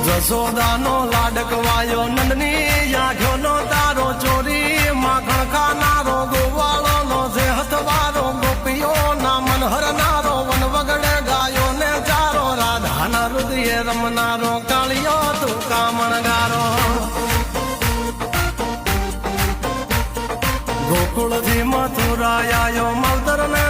જસોદાનો લાડકવાયો નંદની આંખોનો તારો ચોરી માખણ ખાનારો ગોવાળોનો જે હથવારો ગોપીઓના મન હરનારો વન વગડે ગાયો ને ચારો રાધાના હૃદયે રમનારો કાળિયો તું કામણગારો ગોકુળથી મથુરા આયો માવતર ને